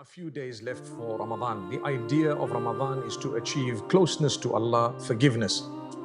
A few days left for Ramadan. The idea of Ramadan is to achieve closeness to Allah, forgiveness.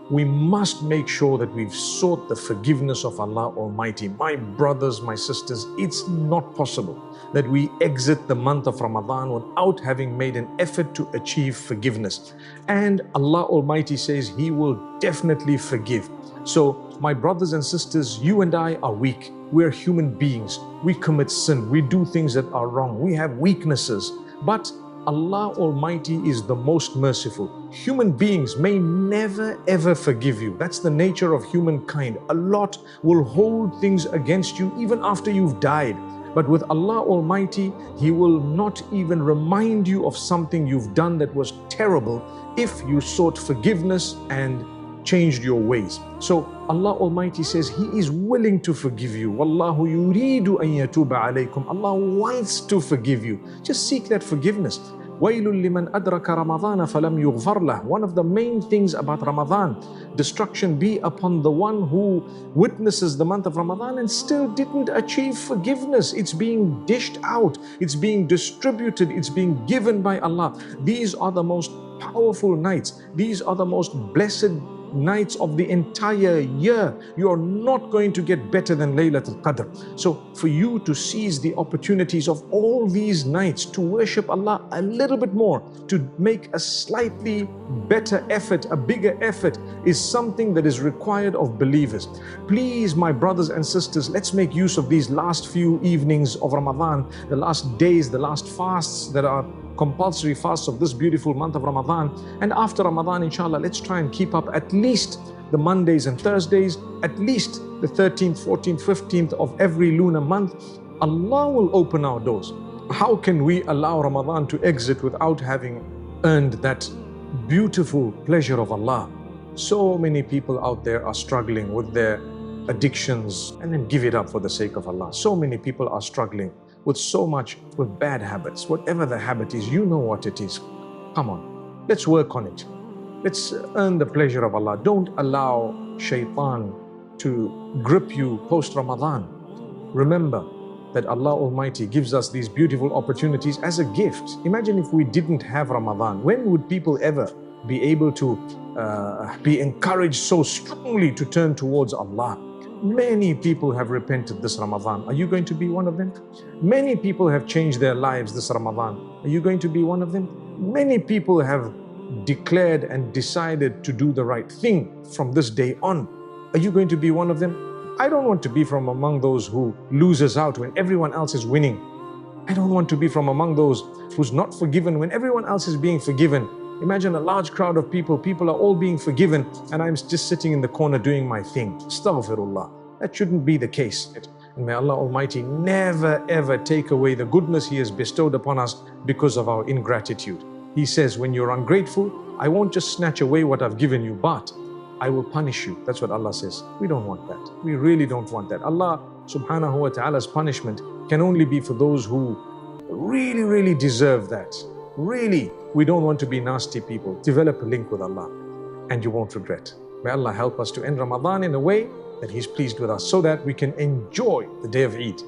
We must make sure that we've sought the forgiveness of Allah Almighty. My brothers, my sisters, it's not possible that we exit the month of Ramadan without having made an effort to achieve forgiveness. And Allah Almighty says He will definitely forgive. So, my brothers and sisters, you and I are weak. We're human beings. We commit sin. We do things that are wrong. We have weaknesses. But Allah Almighty is the most merciful. Human beings may never ever forgive you. That's the nature of humankind. A lot will hold things against you even after you've died. But with Allah Almighty, He will not even remind you of something you've done that was terrible if you sought forgiveness and changed your ways. So Allah Almighty says He is willing to forgive you. Wallahu yuridu an yatuba alaykum. Allah wants to forgive you. Just seek that forgiveness. وَيْلٌ لِمَنْ أَدْرَكَ رَمَضَانَ فَلَمْ يُغْفَرْ لَهُ. One of the main things about Ramadan, destruction be upon the one who witnesses the month of Ramadan and still didn't achieve forgiveness. It's being dished out, it's being distributed, it's being given by Allah. These are the most powerful nights. These are the most blessed nights of the entire year. You are not going to get better than Laylatul Qadr. So for you to seize the opportunities of all these nights to worship Allah a little bit more, to make a slightly better effort, a bigger effort, is something that is required of believers. Please, my brothers and sisters, let's make use of these last few evenings of Ramadan, the last days, the last fasts that are compulsory fasts of this beautiful month of Ramadan. And after Ramadan, inshallah, let's try and keep up at least the Mondays and Thursdays, at least the 13th, 14th, 15th of every lunar month. Allah will open our doors. How can we allow Ramadan to exit without having earned that beautiful pleasure of Allah? So many people out there are struggling with their addictions and then give it up for the sake of Allah. So many people are struggling with so much, with bad habits. Whatever the habit is, you know what it is. Come on, let's work on it. Let's earn the pleasure of Allah. Don't allow shaitan to grip you post-Ramadan. Remember that Allah Almighty gives us these beautiful opportunities as a gift. Imagine if we didn't have Ramadan. When would people ever be able to be encouraged so strongly to turn towards Allah? Many people have repented this Ramadan. Are you going to be one of them? Many people have changed their lives this Ramadan. Are you going to be one of them? Many people have declared and decided to do the right thing from this day on. Are you going to be one of them? I don't want to be from among those who loses out when everyone else is winning. I don't want to be from among those who's not forgiven when everyone else is being forgiven. Imagine a large crowd of people are all being forgiven and I'm just sitting in the corner doing my thing. Astaghfirullah. That shouldn't be the case. And may Allah Almighty never ever take away the goodness He has bestowed upon us because of our ingratitude. He says, when you're ungrateful, I won't just snatch away what I've given you, but I will punish you. That's what Allah says. We don't want that. We really don't want that. Allah subhanahu wa ta'ala's punishment can only be for those who really deserve that. Really, we don't want to be nasty people. Develop a link with Allah and you won't regret. May Allah help us to end Ramadan in a way that He's pleased with us so that we can enjoy the day of Eid.